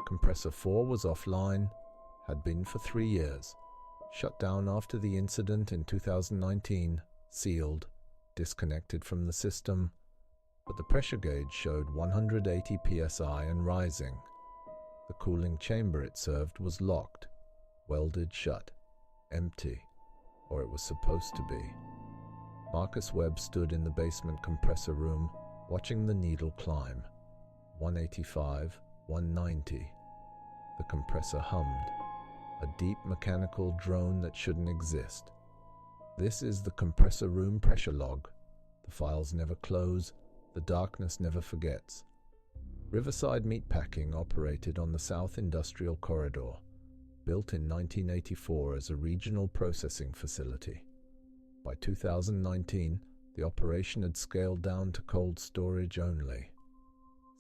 Compressor 4 was offline, had been for 3 years, shut down after the incident in 2019, sealed, disconnected from the system, but the pressure gauge showed 180 psi and rising. The cooling chamber it served was locked, welded shut, empty, or it was supposed to be. Marcus Webb stood in the basement compressor room, watching the needle climb. 185, 190. The compressor hummed, a deep mechanical drone that shouldn't exist. This is the compressor room pressure log. The files never close, the darkness never forgets. Riverside Meatpacking operated on the South Industrial Corridor, built in 1984 as a regional processing facility. By 2019, the operation had scaled down to cold storage only.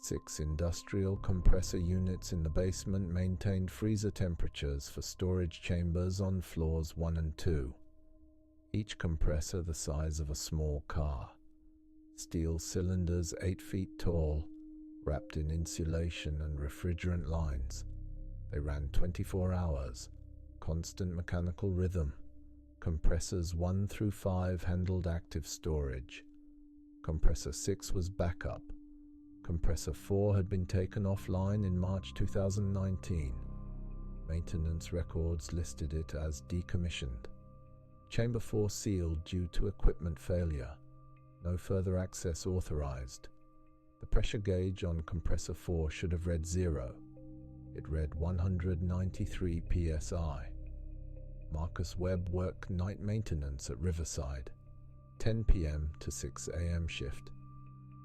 6 industrial compressor units in the basement maintained freezer temperatures for storage chambers on floors 1 and 2. Each compressor the size of a small car. Steel cylinders 8 feet tall, wrapped in insulation and refrigerant lines. They ran 24 hours, constant mechanical rhythm. Compressors 1 through 5 handled active storage. Compressor 6 was backup. Compressor 4 had been taken offline in March 2019. Maintenance records listed it as decommissioned. Chamber 4 sealed due to equipment failure. No further access authorized. The pressure gauge on Compressor 4 should have read 0. It read 193 psi. Marcus Webb worked night maintenance at Riverside, 10 p.m. to 6 a.m. shift.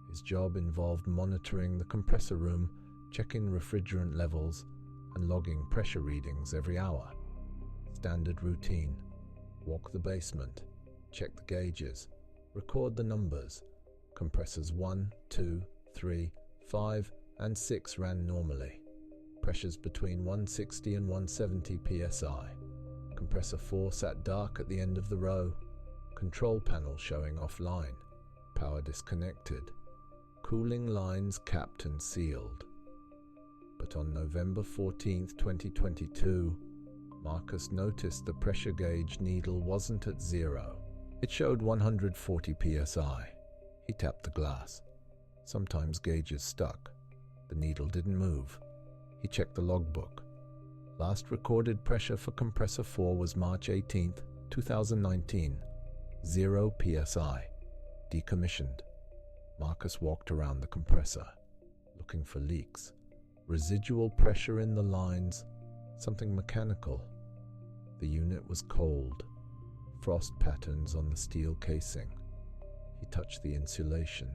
His job involved monitoring the compressor room, checking refrigerant levels, and logging pressure readings every hour. Standard routine: walk the basement, check the gauges, record the numbers. Compressors 1, 2, 3, 5, and 6 ran normally. Pressures between 160 and 170 psi. Compressor 4 sat dark at the end of the row. Control panel showing offline. Power disconnected. Cooling lines capped and sealed. But on November 14, 2022, Marcus noticed the pressure gauge needle wasn't at 0. It showed 140 psi. He tapped the glass. Sometimes gauges stuck. The needle didn't move. He checked the logbook. Last recorded pressure for Compressor 4 was March 18, 2019. 0 psi. Decommissioned. Marcus walked around the compressor, looking for leaks. Residual pressure in the lines, something mechanical. The unit was cold. Frost patterns on the steel casing. He touched the insulation.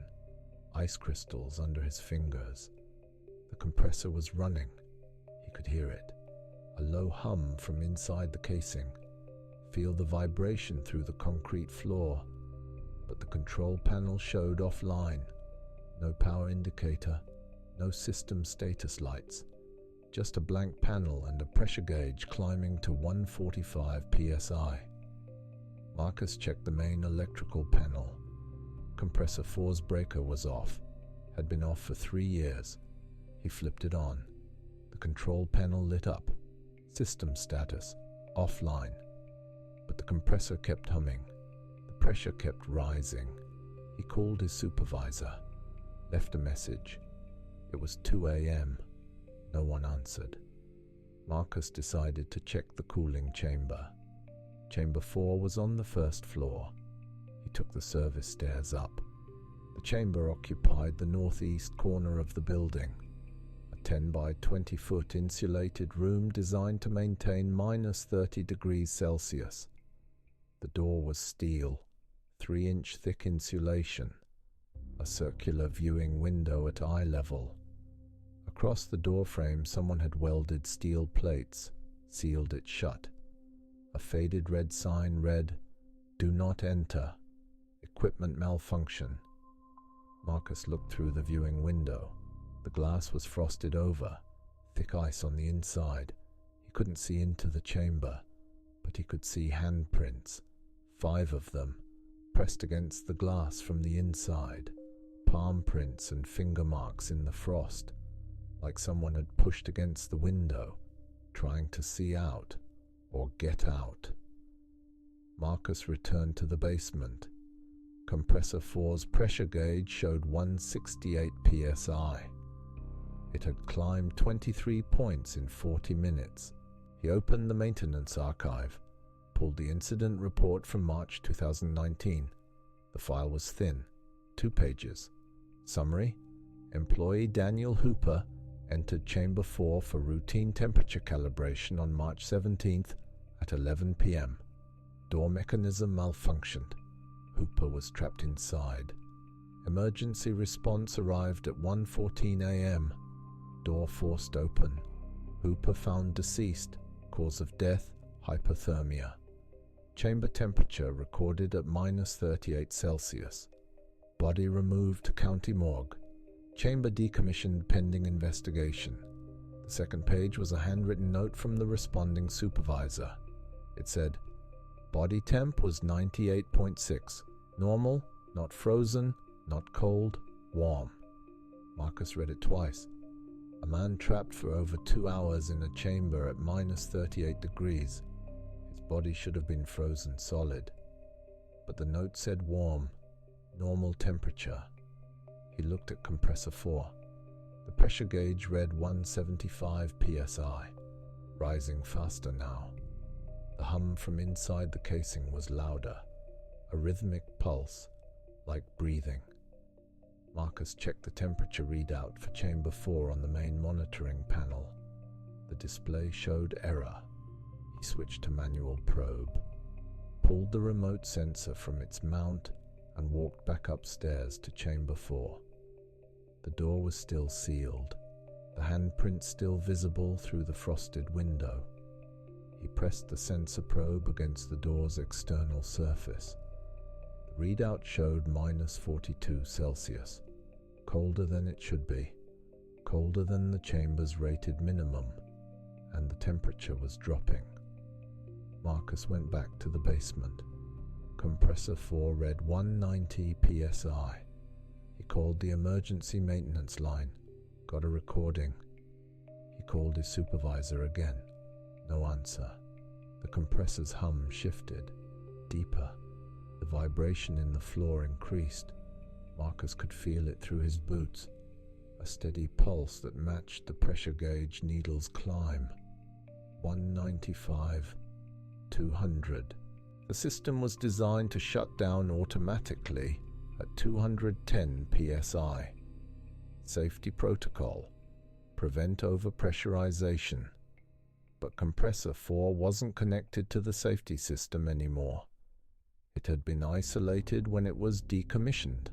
Ice crystals under his fingers. The compressor was running. He could hear it. A low hum from inside the casing. Feel the vibration through the concrete floor. But the control panel showed offline. No power indicator, no system status lights. Just a blank panel and a pressure gauge climbing to 145 psi. Marcus checked the main electrical panel. Compressor 4's breaker was off. Had been off for 3 years. He flipped it on. The control panel lit up. System status, offline. But the compressor kept humming. The pressure kept rising. He called his supervisor. Left a message. It was 2 a.m. No one answered. Marcus decided to check the cooling chamber. Chamber 4 was on the first floor. He took the service stairs up. The chamber occupied the northeast corner of the building. A 10 by 20 foot insulated room designed to maintain minus 30 degrees Celsius. The door was steel, 3-inch thick insulation, a circular viewing window at eye level. Across the doorframe someone had welded steel plates, sealed it shut. A faded red sign read, "Do not enter. Equipment malfunction." Marcus looked through the viewing window. The glass was frosted over, thick ice on the inside. He couldn't see into the chamber, but he could see handprints, 5 of them, pressed against the glass from the inside, palm prints and finger marks in the frost. like someone had pushed against the window, trying to see out or get out. Marcus returned to the basement. Compressor Four's pressure gauge showed 168 psi. It had climbed 23 points in 40 minutes. He opened the maintenance archive, pulled the incident report from March 2019. The file was thin, 2 pages. Summary: employee Daniel Hooper entered Chamber 4 for routine temperature calibration on March 17th at 11 p.m. Door mechanism malfunctioned. Hooper was trapped inside. Emergency response arrived at 1:14 a.m. Door forced open. Hooper found deceased. Cause of death: hypothermia. Chamber temperature recorded at -38 Celsius. Body removed to county morgue. Chamber decommissioned pending investigation. The second page was a handwritten note from the responding supervisor. It said, body temp was 98.6. Normal, not frozen, not cold, warm. Marcus read it twice. A man trapped for over 2 hours in a chamber at -38 degrees. His body should have been frozen solid. But the note said warm, normal temperature. He looked at Compressor Four. The pressure gauge read 175 psi, rising faster now. The hum from inside the casing was louder, a rhythmic pulse, like breathing. Marcus checked the temperature readout for Chamber 4 on the main monitoring panel. The display showed error. He switched to manual probe, pulled the remote sensor from its mount, and walked back upstairs to Chamber 4. The door was still sealed, the handprint still visible through the frosted window. He pressed the sensor probe against the door's external surface. The readout showed -42 Celsius, colder than it should be, colder than the chamber's rated minimum, and the temperature was dropping. Marcus went back to the basement. Compressor 4 read 190 psi. He called the emergency maintenance line, got a recording. He called his supervisor again. No answer. The compressor's hum shifted, deeper. The vibration in the floor increased. Marcus could feel it through his boots, a steady pulse that matched the pressure gauge needle's climb. 195, 200. The system was designed to shut down automatically at 210 psi. Safety protocol: prevent overpressurization. But Compressor 4 wasn't connected to the safety system anymore. It had been isolated when it was decommissioned.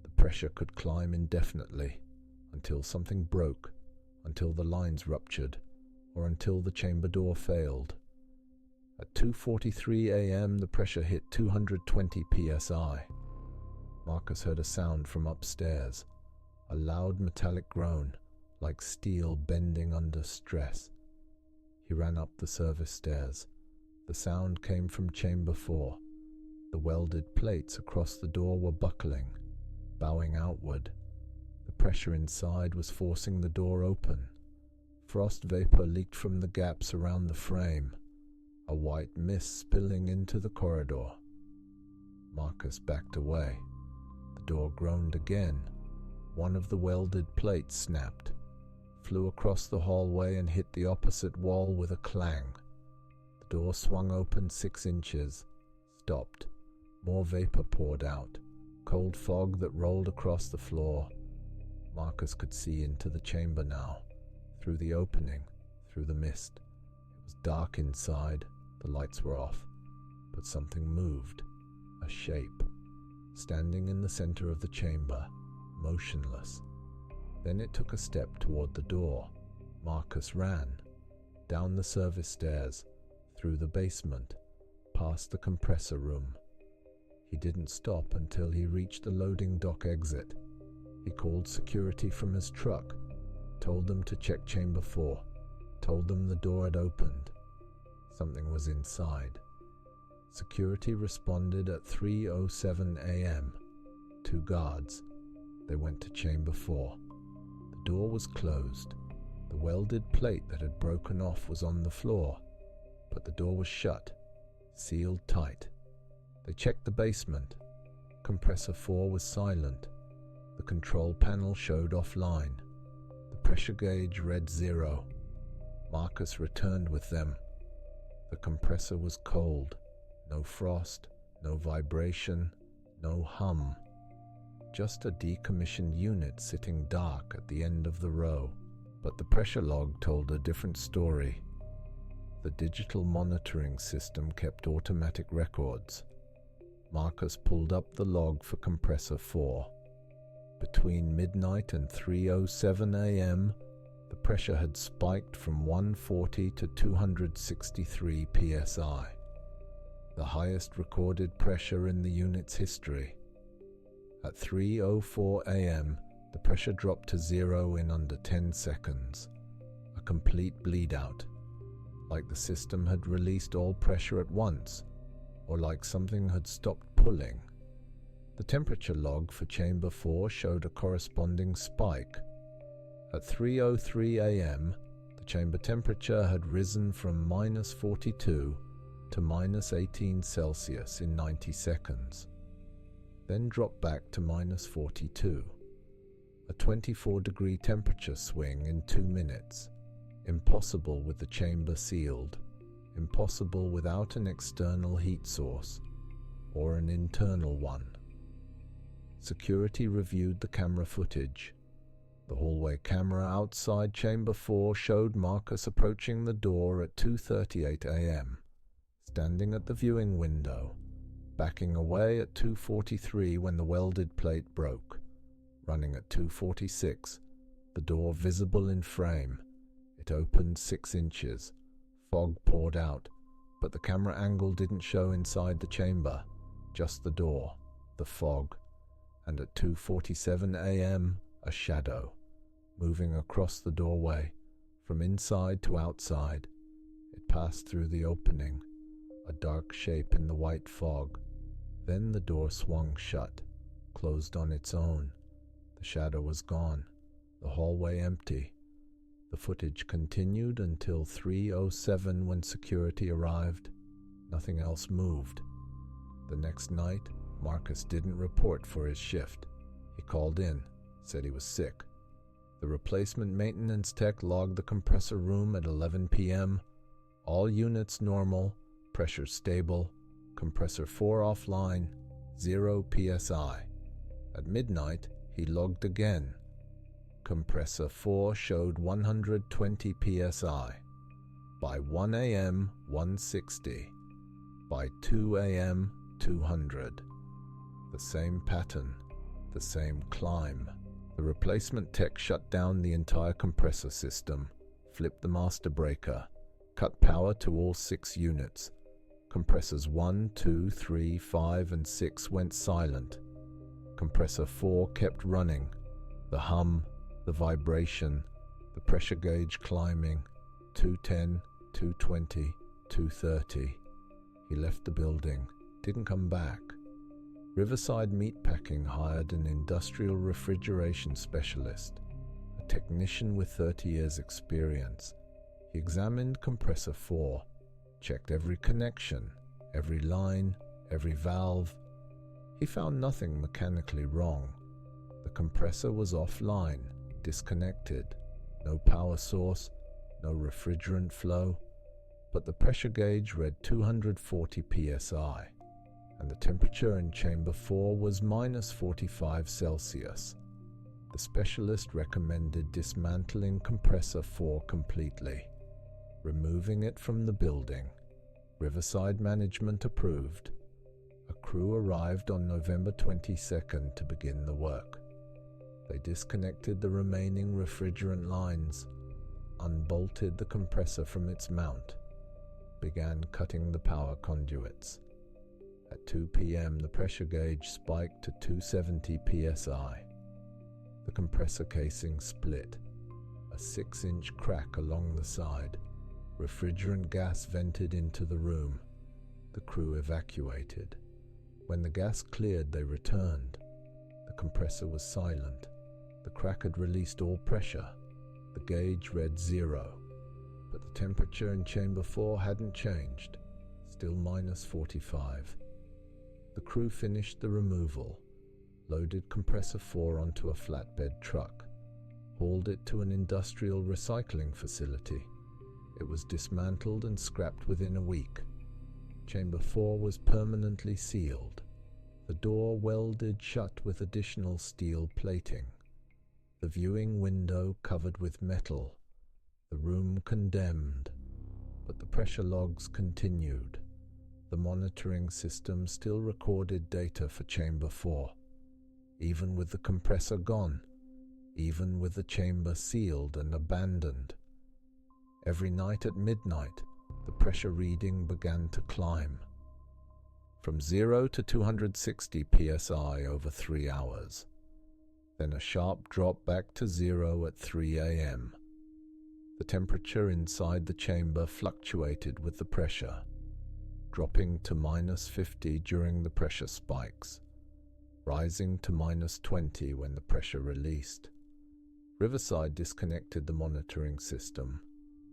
The pressure could climb indefinitely, until something broke, until the lines ruptured, or until the chamber door failed. At 2:43 a.m. the pressure hit 220 psi. Marcus heard a sound from upstairs, a loud metallic groan, like steel bending under stress. He ran up the service stairs. The sound came from Chamber 4. The welded plates across the door were buckling, bowing outward. The pressure inside was forcing the door open. Frost vapor leaked from the gaps around the frame, a white mist spilling into the corridor. Marcus backed away. The door groaned again. One of the welded plates snapped, flew across the hallway and hit the opposite wall with a clang. The door swung open 6 inches, stopped. More vapor poured out, cold fog that rolled across the floor. Marcus could see into the chamber now, through the opening, through the mist. It was dark inside, the lights were off, but something moved, a shape, standing in the center of the chamber, motionless. Then it took a step toward the door. Marcus ran, down the service stairs, through the basement, past the compressor room. He didn't stop until he reached the loading dock exit. He called security from his truck, told them to check Chamber 4, told them the door had opened. Something was inside. Security responded at 3:07 a.m. 2 guards. They went to Chamber 4. The door was closed. The welded plate that had broken off was on the floor, but the door was shut, sealed tight. They checked the basement. Compressor 4 was silent. The control panel showed offline. The pressure gauge read 0. Marcus returned with them. The compressor was cold. No frost, no vibration, no hum. Just a decommissioned unit sitting dark at the end of the row. But the pressure log told a different story. The digital monitoring system kept automatic records. Marcus pulled up the log for Compressor 4. Between midnight and 3:07 a.m., the pressure had spiked from 140 to 263 psi, the highest recorded pressure in the unit's history. At 3:04 a.m., the pressure dropped to 0 in under 10 seconds, a complete bleed-out, like the system had released all pressure at once, or like something had stopped pulling. The temperature log for Chamber 4 showed a corresponding spike. At 3:03 a.m., the chamber temperature had risen from -42 to -18 Celsius in 90 seconds, then dropped back to -42. A 24-degree temperature swing in 2 minutes. Impossible with the chamber sealed. Impossible without an external heat source, or an internal one. Security reviewed the camera footage. The hallway camera outside Chamber 4 showed Marcus approaching the door at 2:38 a.m., standing at the viewing window, backing away at 2:43 when the welded plate broke, running at 2:46, the door visible in frame. It opened 6 inches. Fog poured out, but the camera angle didn't show inside the chamber, just the door, the fog, and at 2:47 a.m., a shadow, moving across the doorway, from inside to outside. It passed through the opening, a dark shape in the white fog. Then the door swung shut, closed on its own. The shadow was gone, the hallway empty. The footage continued until 3:07 when security arrived. Nothing else moved. The next night, Marcus didn't report for his shift. He called in, said he was sick. The replacement maintenance tech logged the compressor room at 11 p.m. All units normal, pressure stable, compressor 4 offline, 0 psi. At midnight, he logged again. Compressor 4 showed 120 psi. By 1 a.m., 160. By 2 a.m., 200. The same pattern, the same climb. The replacement tech shut down the entire compressor system, flipped the master breaker, cut power to all 6 units. Compressors 1, 2, 3, 5, and 6 went silent. Compressor 4 kept running. The hum, the vibration, the pressure gauge climbing, 210, 220, 230. He left the building, didn't come back. Riverside Meatpacking hired an industrial refrigeration specialist, a technician with 30 years experience. He examined Compressor 4, checked every connection, every line, every valve. He found nothing mechanically wrong. The compressor was offline, disconnected, no power source, no refrigerant flow, but the pressure gauge read 240 psi, and the temperature in Chamber 4 was -45 Celsius. The specialist recommended dismantling Compressor 4 completely, removing it from the building. Riverside management approved. A crew arrived on November 22nd to begin the work. They disconnected the remaining refrigerant lines, unbolted the compressor from its mount, began cutting the power conduits. At 2 p.m., the pressure gauge spiked to 270 psi. The compressor casing split, a 6-inch crack along the side. Refrigerant gas vented into the room. The crew evacuated. When the gas cleared, they returned. The compressor was silent. The crack had released all pressure. The gauge read 0, but the temperature in Chamber 4 hadn't changed, still -45. The crew finished the removal, loaded Compressor 4 onto a flatbed truck, hauled it to an industrial recycling facility. It was dismantled and scrapped within a week. Chamber 4 was permanently sealed, the door welded shut with additional steel plating, the viewing window covered with metal, the room condemned, but the pressure logs continued. The monitoring system still recorded data for Chamber 4, even with the compressor gone, even with the chamber sealed and abandoned. Every night at midnight, the pressure reading began to climb, from 0 to 260 psi over 3 hours, then a sharp drop back to 0 at 3 a.m. The temperature inside the chamber fluctuated with the pressure, dropping to -50 during the pressure spikes, rising to -20 when the pressure released. Riverside disconnected the monitoring system,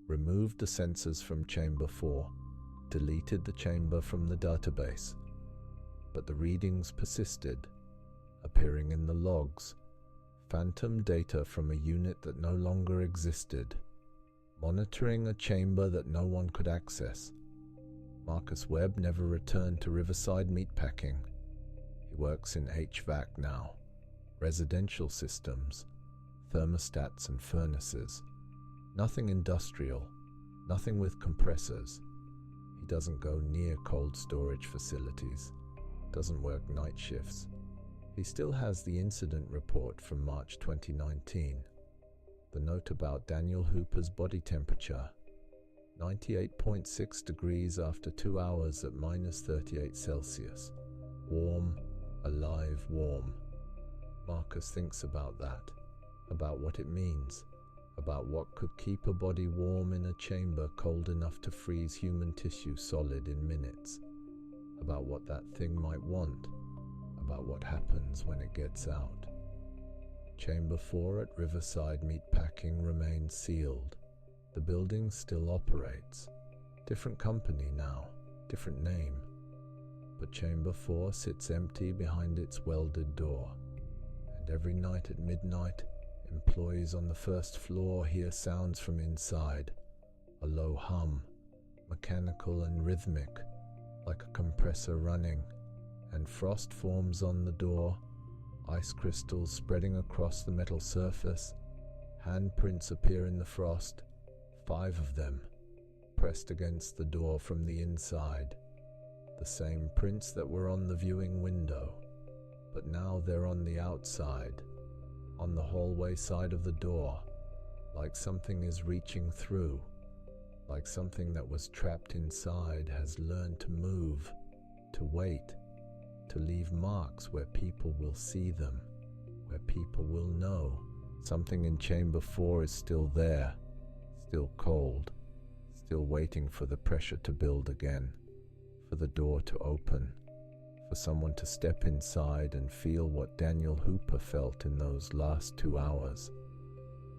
removed the sensors from Chamber 4, deleted the chamber from the database, but the readings persisted, appearing in the logs, phantom data from a unit that no longer existed, monitoring a chamber that no one could access. Marcus Webb never returned to Riverside Meatpacking. He works in HVAC now, residential systems, thermostats and furnaces. Nothing industrial, nothing with compressors. He doesn't go near cold storage facilities, doesn't work night shifts. He still has the incident report from March 2019. The note about Daniel Hooper's body temperature, 98.6 degrees after 2 hours at -38 Celsius. Warm, alive, warm. Marcus thinks about that, about what it means, about what could keep a body warm in a chamber cold enough to freeze human tissue solid in minutes, about what that thing might want, about what happens when it gets out. Chamber 4 at Riverside Meatpacking remains sealed. The building still operates. Different company now, different name. But Chamber 4 sits empty behind its welded door. And every night at midnight, employees on the first floor hear sounds from inside. A low hum, mechanical and rhythmic, like a compressor running. And frost forms on the door, ice crystals spreading across the metal surface. Handprints appear in the frost, 5 of them, pressed against the door from the inside. The same prints that were on the viewing window, but now they're on the outside, on the hallway side of the door, like something is reaching through, like something that was trapped inside has learned to move, to wait, to leave marks where people will see them, where people will know. Something in Chamber 4 is still there, still cold, still waiting for the pressure to build again, for the door to open, for someone to step inside and feel what Daniel Hooper felt in those last 2 hours.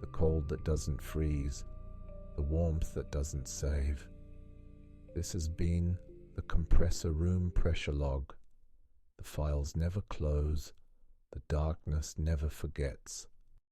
The cold that doesn't freeze, the warmth that doesn't save. This has been the Compressor Room pressure log. The files never close, the darkness never forgets.